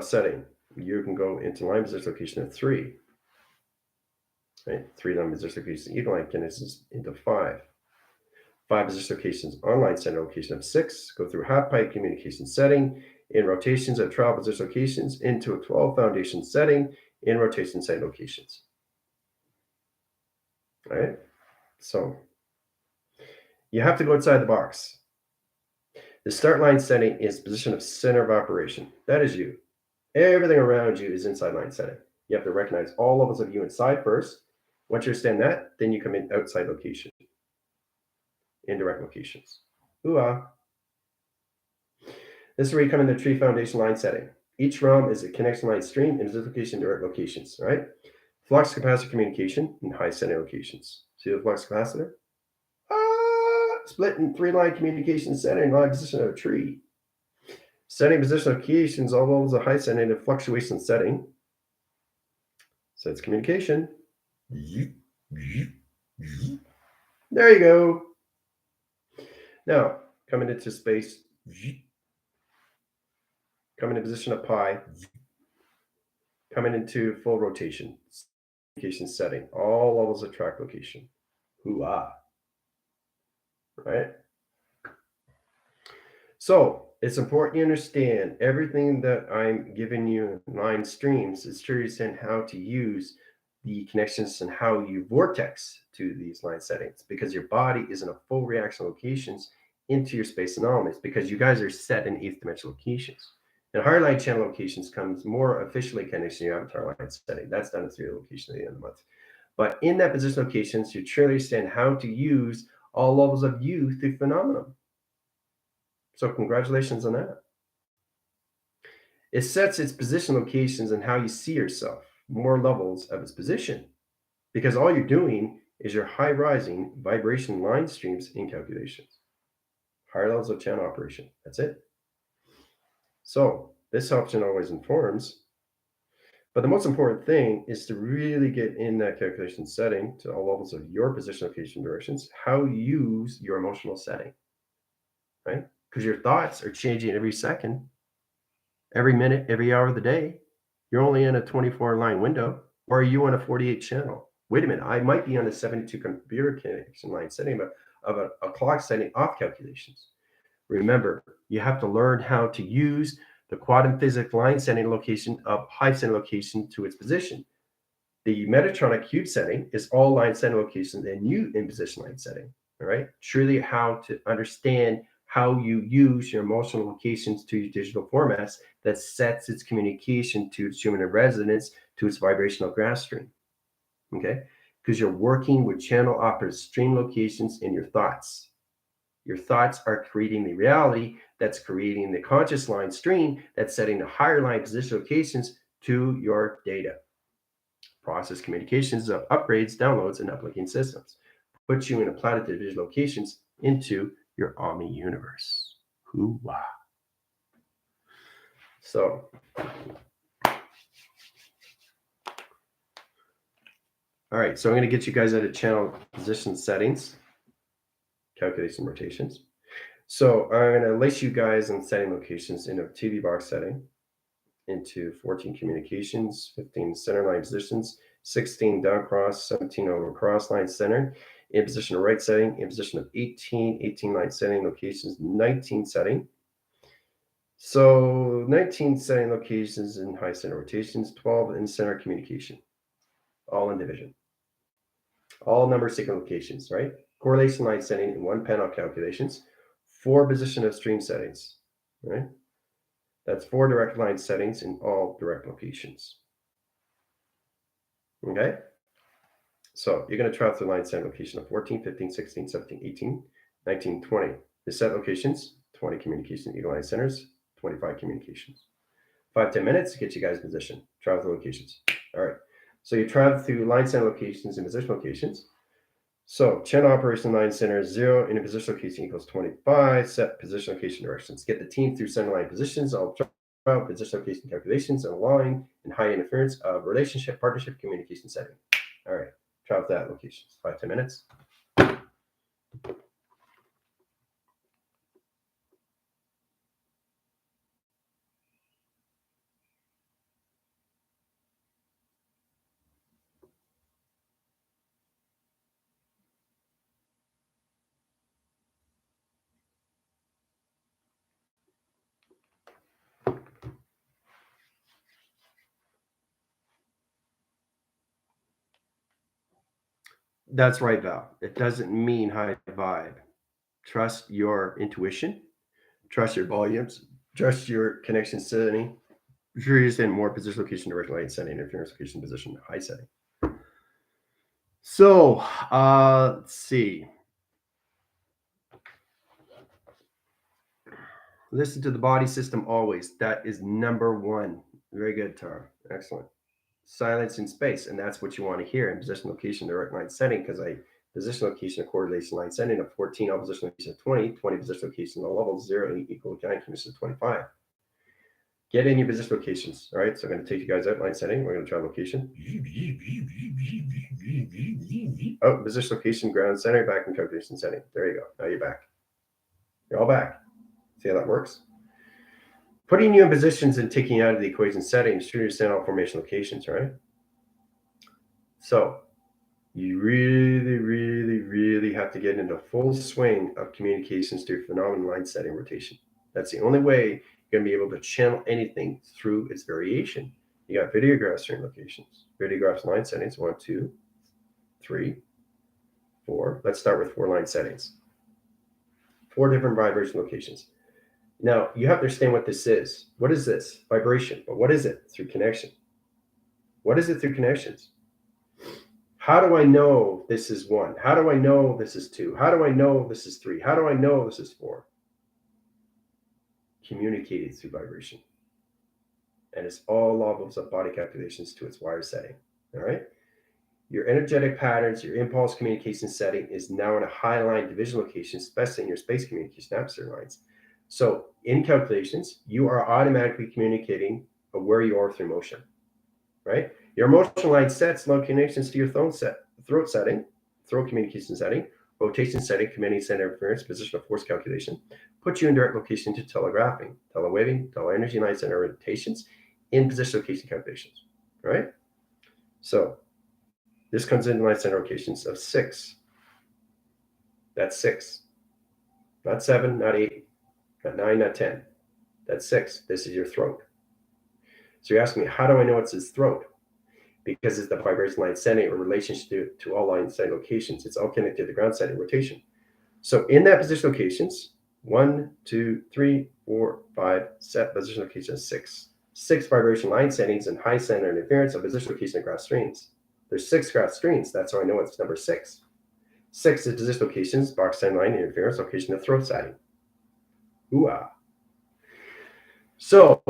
setting, you can go into line position location of 3. Right? 3 line position locations, even line connections into 5. 5 position locations, online center location of 6, go through half pipe communication setting, in rotations of 12 position locations, into a 12 foundation setting, in rotation site locations. All right. So you have to go outside the box. The start line setting is position of center of operation. That is you. Everything around you is inside line setting. You have to recognize all levels of you inside first. Once you understand that, then you come in outside location, indirect locations. Ooh-ah. This is where you come in the tree foundation line setting. Each realm is a connection line stream in this location, direct locations, right? Flux capacitor communication in high setting locations. See the flux capacitor? Split in 3-line communication setting, line position of a tree. Setting position locations, all levels of high setting and fluctuation setting. So it's communication. There you go. Now, coming into space, coming into position of pi, coming into full rotation, communication setting, all levels of track location. Hoo-ah. Right? So it's important you understand everything that I'm giving you in line streams is to understand how to use the connections and how you vortex to these line settings, because your body is in a full reaction locations into your space anomalies, because you guys are set in 8th dimension locations. And higher line channel locations comes more officially connected to your avatar line setting. That's done at 3 locations at the end of the month. But in that position locations, you truly understand how to use all levels of you through phenomenon. So congratulations on that. It sets its position locations and how you see yourself, more levels of its position, because all you're doing is you're high rising vibration line streams in calculations. Higher levels of channel operation. That's it. So this option always informs. But the most important thing is to really get in that calculation setting to all levels of your position location directions, how you use your emotional setting, right? Because your thoughts are changing every second, every minute, every hour of the day. You're only in a 24-line window, or are you on a 48 channel? Wait a minute, I might be on a 72 computer connection line setting, but of a clock setting off calculations. Remember, you have to learn how to use the quantum physics line setting location of high setting location to its position. The Metatronic cube setting is all line setting locations and you in position line setting. All right. Truly how to understand how you use your emotional locations to your digital formats that sets its communication to its human resonance, to its vibrational graph stream. Okay. Because you're working with channel operative stream locations in your thoughts. Your thoughts are creating the reality that's creating the conscious line stream that's setting the higher line position locations to your data. Process communications of upgrades, downloads, and uplinking systems. Puts you in a planetary digital locations into your Omni universe. Hoo-wah. So, all right, so I'm going to get you guys out of channel position settings, calculation rotations. So I'm going to lace you guys in setting locations in a TV box setting, into 14 communications, 15 center line positions, 16 down cross, 17 over cross line center, in position of right setting, in position of 18 line setting locations, 19 setting. So 19 setting locations in high center rotations, 12 in center communication, all in division. All number sequence locations, right? Correlation line setting in 1 panel calculations, 4 position of stream settings, right? That's 4 direct line settings in all direct locations. Okay? So you're going to travel through line setting location of 14, 15, 16, 17, 18, 19, 20. The set locations, 20 communication eagle line centers, 25 communications. 5-10 minutes to get you guys in position. Travel through locations. All right. So you travel through line center locations and position locations. So channel operation line center 0 in a position location equals 25. Set position location directions. Get the team through center line positions. All travel position location calculations and line and high interference of relationship, partnership, communication setting. All right. Travel to that location. 5-10 minutes. That's right, Val. It doesn't mean high vibe. Trust your intuition, trust your volumes, trust your connection setting, Sure, you understand more position, location, direction, light, setting, interference, location, position, high setting. So, let's see. Listen to the body system always. That is number one. Very good, Tara. Excellent. Silence in space, and that's what you want to hear in position, location, direct line setting, because I position, location, a correlation line setting of 14, all position, location of 20, 20 position, location, all levels, 0 equal to 9, condition of 25. Get in your position locations. All right, so I'm going to take you guys out line setting. We're going to try location. Oh, position, location, ground center, back in calculation setting. There you go. Now you're back. You're all back. See how that works? Putting you in positions and taking you out of the equation settings to understand all formation locations, right? So you really have to get into full swing of communications through phenomenon line setting rotation. That's the only way you're going to be able to channel anything through its variation. You got videograph string locations, videograph line settings, 1, 2, 3, 4. Let's start with 4 line settings. 4 different vibration locations. Now, you have to understand what this is. What is this? Vibration. But what is it? Through connection. What is it through connections? How do I know this is 1? How do I know this is 2? How do I know this is 3? How do I know this is 4? Communicated through vibration. And it's all levels of body calculations to its wire setting. All right? Your energetic patterns, your impulse communication setting is now in a high line division location, especially in your space communication atmosphere lines. So in calculations, you are automatically communicating where you are through motion, right? Your motion line sets low connections to your throat setting, throat communication setting, rotation setting, commanding center interference, position of force calculation, put you in direct location to telegraphing, telewaving, teleenergy line center rotations, in position location calculations, right? So this comes in line center locations of 6. That's 6. Not 7, not 8, not 9, not 10. That's 6. This is your throat. So you're asking me, how do I know it's his throat? Because it's the vibration line setting or relationship to all line setting locations. It's all connected to the ground setting rotation. So in that position locations, 1, 2, 3, 4, 5, set position location 6. 6 vibration line settings and high center interference of position location of grass streams. There's 6 grass streams. That's how I know it's number 6. 6 is position locations, box sign line interference, location of throat setting. Ooh-ah. So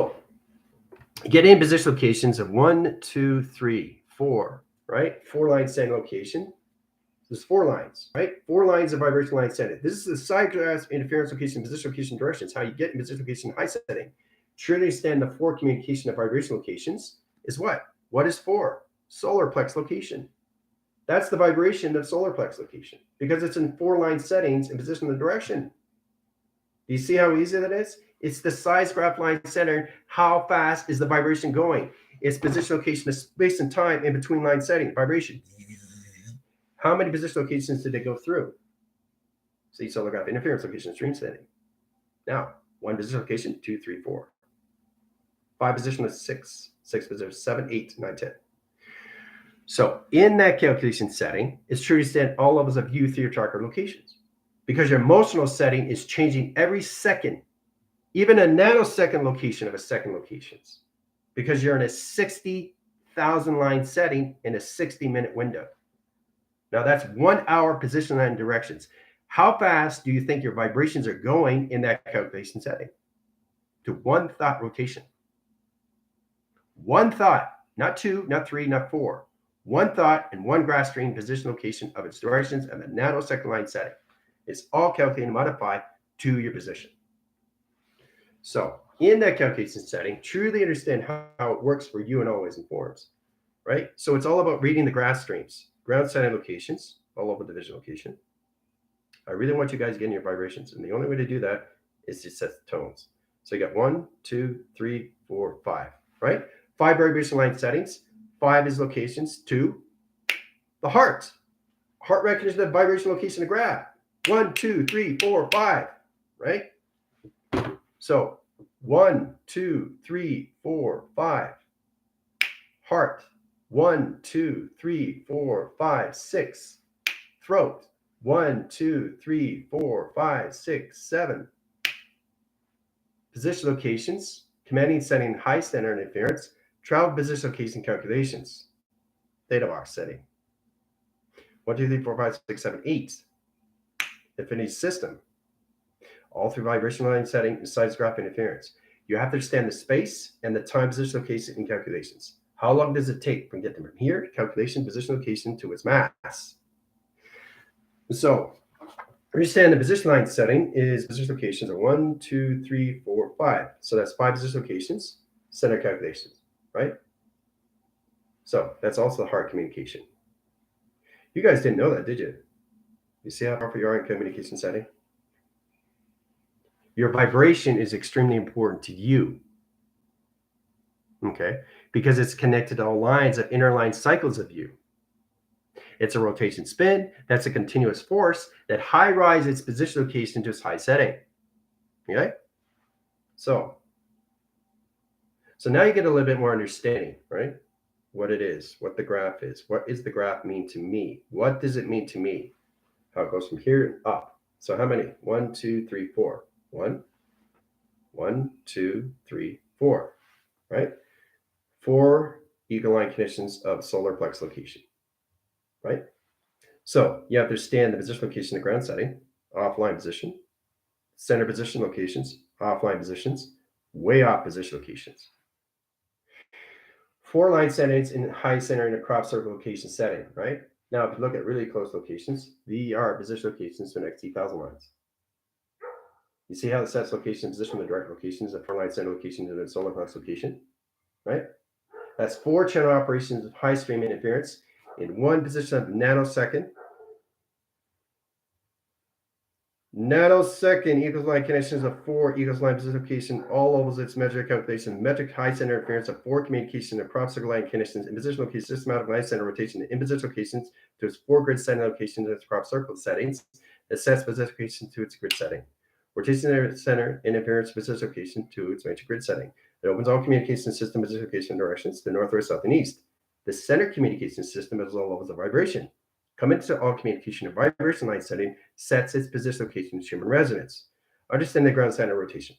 get in position locations of 1, 2, 3, 4, right? 4 line setting location. There's 4 lines, right? 4 lines of vibration line setting. This is the side grass interference location, position location directions, how you get in position location high setting. To understand the 4 communication of vibration locations is what? What is 4? Solar plex location. That's the vibration of solar plex location because it's in 4 line settings in position and direction. Do you see how easy that is? It's the size graph line center. How fast is the vibration going? It's position location of space and time in between line setting. Vibration. How many position locations did they go through? See, solar graph interference location, stream setting. Now, 1 position location, 2, 3, 4. 5 position is 6. 6 position, 7, 8, 9, 10. So in that calculation setting, it's true to understand all levels of view through your tracker locations because your emotional setting is changing every second, even a nanosecond location of a second locations, because you're in a 60,000 line setting in a 60-minute window. Now that's 1 hour position line directions. How fast do you think your vibrations are going in that calculation setting? To 1 thought rotation. 1 thought, not 2, not 3, not 4. 1 thought and 1 grass stream position location of its directions and the nanosecond line setting. It's all calculated and modified to your position. So in that calculation setting, truly understand how it works for you and always informs, right? So it's all about reading the grass streams, ground setting locations, all over division location. I really want you guys getting your vibrations. And the only way to do that is to set the tones. So you got 1, 2, 3, 4, 5, right? 5 vibration line settings. 5 is locations. 2, the heart. Heart recognition of vibration location of graph. 1, 2, 3, 4, 5, right? So 1, 2, 3, 4, 5. Heart. 1, 2, 3, 4, 5, 6. Throat. 1, 2, 3, 4, 5, 6, 7. Position locations, commanding setting, high center interference, travel position location calculations, data box setting. 1, 2, 3, 4, 5, 6, 7, 8. Infinity system. All through vibration line setting and size graph interference. You have to understand the space and the time, position, location, and calculations. How long does it take from getting from here, calculation, position, location, to its mass? So, understand the position line setting is position locations are 1, 2, 3, 4, 5. So that's 5 position locations, center calculations, right? So that's also the heart communication. You guys didn't know that, did you? You see how powerful you are in communication setting? Your vibration is extremely important to you. Okay? Because it's connected to all lines of interline cycles of you. It's a rotation spin. That's a continuous force that high rise its position location to its high setting. Okay? So now you get a little bit more understanding, right? What it is, what the graph is. What does the graph mean to me? What does it mean to me? How it goes from here up. So how many? 1, 2, 3, 4. 1, 2, 3, 4. Right? 4 equal line conditions of solar plex location. Right? So you have to understand the position location, the ground setting, offline position, center position locations, offline positions, way off position locations. 4 line settings in high center in a crop circle location setting, right? Now, if you look at really close locations, VR position locations to the next 1,000 lines. You see how it sets location position, the direct locations, the 4 line center location to the solar plex location, right? That's 4 channel operations of high stream interference in 1 position of nanosecond. Nanosecond equals line connections of 4 equals line position location, all levels its metric calculation, metric high center interference of 4 communication and crop circle line connections in position location, systematic line center rotation in position locations to its 4 grid setting locations and its crop circle settings. It sets position location to its grid setting. Rotation center interference position location to its matrix grid setting. It opens all communication system position location directions to north, west, south, and east. The center communication system has all levels of vibration. Come into all communication and vibration line setting, sets its position location to Schumann resonance. Understand the ground center rotation.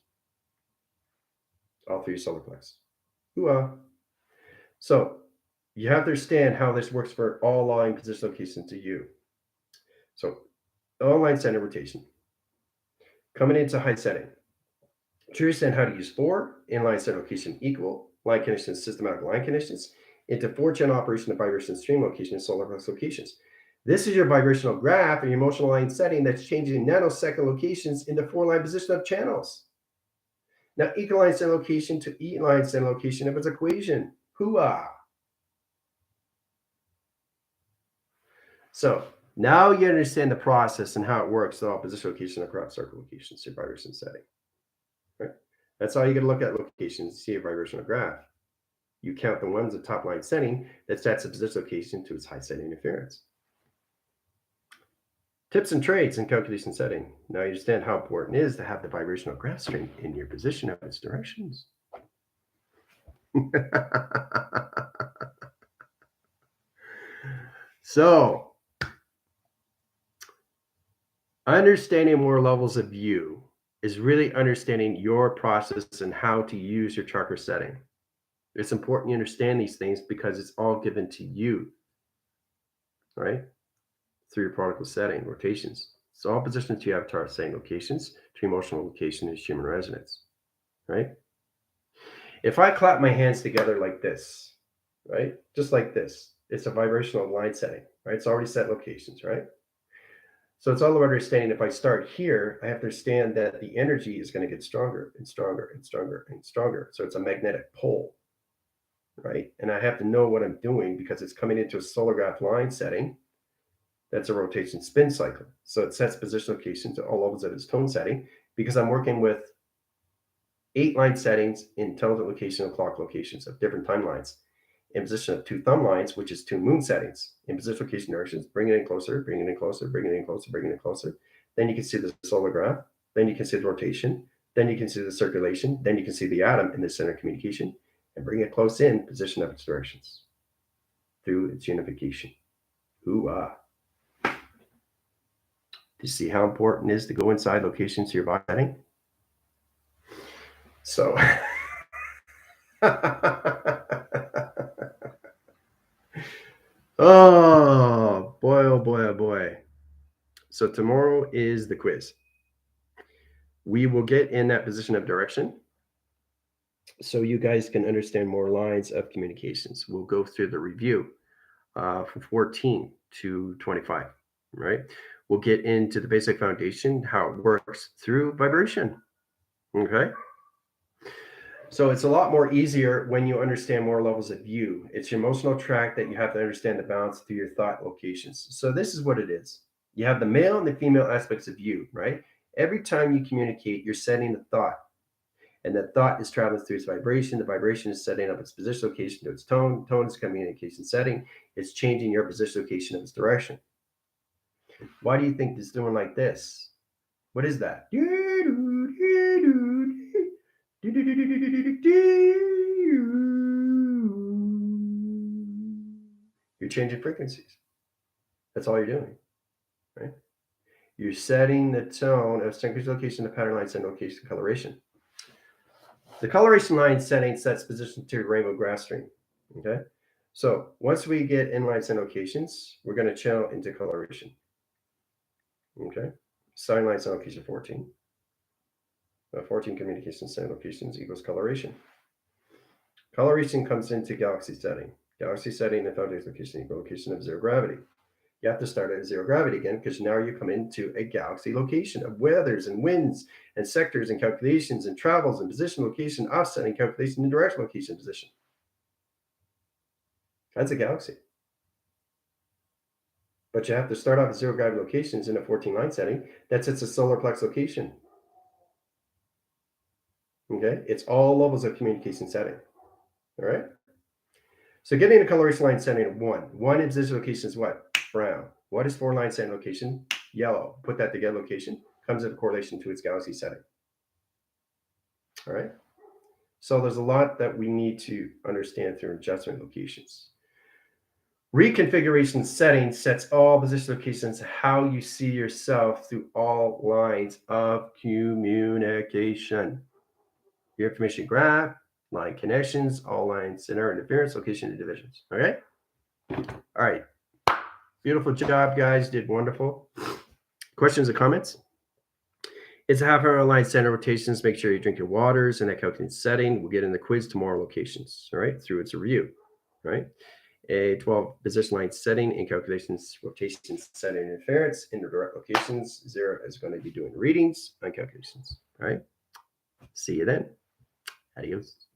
All 3 solar plex. Hoo-ah. So you have to understand how this works for all line position locations to you. So all line center rotation. Coming into high setting. To understand how to use 4 inline center location equal line conditions, systematic line conditions, into 4 channel operation of vibration stream location and solar plex locations. This is your vibrational graph and your emotional line setting that's changing nanosecond locations into 4 line position of channels. Now, equal line center location to E line center location of its equation. Hoo-ah. So now you understand the process and how it works in all position location and crop circle locations, your vibration setting. Right? That's all you got to look at locations, see a vibrational graph. You count the ones at top line setting that sets the position location to its high setting interference. Tips and trades in calculation setting. Now you understand how important it is to have the vibrational graph string in your position of its directions. So, understanding more levels of you is really understanding your process and how to use your chakra setting. It's important you understand these things because it's all given to you, right? Through your particle setting, rotations. So all positions to your avatar setting locations to emotional location is Schumann resonance, right? If I clap my hands together like this, right? Just like this, it's a vibrational line setting, right? It's already set locations, right? So it's all about understanding if I start here, I have to understand that the energy is going to get stronger and stronger and stronger and stronger. So it's a magnetic pole, right? And I have to know what I'm doing because it's coming into a solar graph line setting. That's a rotation spin cycle. So it sets position location to all levels of its tone setting because I'm working with 8 line settings in intelligent location and clock locations of different timelines. In position of 2 thumb lines, which is 2 moon settings. In position location directions, bring it in closer, bring it in closer, bring it in closer, bring it in closer. Then you can see the solar graph. Then you can see the rotation. Then you can see the circulation. Then you can see the atom in the center communication and bring it close in position of its directions through its unification. Ooh-ah. Do you see how important it is to go inside locations to your body? So Oh boy, oh boy, oh boy. So tomorrow is the quiz. We will get in that position of direction so you guys can understand more lines of communications. We'll go through the review from 14 to 25, right? We'll get into the basic foundation, how it works through vibration, okay? So it's a lot more easier when you understand more levels of you. It's your emotional track that you have to understand the balance through your thought locations. So this is what it is. You have the male and the female aspects of you, right? Every time you communicate, you're setting a thought. And that thought is traveling through its vibration. The vibration is setting up its position location to its tone. Tone is communication setting. It's changing your position location of its direction. Why do you think it's doing like this? What is that? You're changing frequencies. That's all you're doing, right? You're setting the tone of synchronous location, the pattern line, setting location, coloration. The coloration line setting sets position to rainbow grass string. Okay. So once we get inline set locations, we're going to channel into coloration. Okay. Starting line set location 14. 14 communication set locations equals coloration. Coloration comes into galaxy setting. Galaxy setting, the foundation location equal location of zero gravity. You have to start at zero gravity again because now you come into a galaxy location of weathers and winds and sectors and calculations and travels and position, location, offsetting, calculation, and direction, location, position. That's a galaxy. But you have to start off at zero gravity locations in a 14 line setting. That sets a solar plex location. Okay, it's all levels of communication setting. All right. So getting a coloration line setting of one. One in position location is what? Brown. What is 4 line setting location? Yellow. Put that together location. Comes into correlation to its galaxy setting. All right. So there's a lot that we need to understand through adjustment locations. Reconfiguration setting sets all position locations how you see yourself through all lines of communication. Your information graph, line connections, all lines, center interference, location, and divisions. Okay. All right. Beautiful job, guys. Did wonderful. Questions or comments? It's a half-hour line center rotations. Make sure you drink your waters in that calculated setting. We'll get in the quiz tomorrow locations, all right, through its review, right? A 12 position line setting in calculations, rotations, setting interference in the direct locations. 0 is going to be doing readings on calculations, all right? See you then. Adios.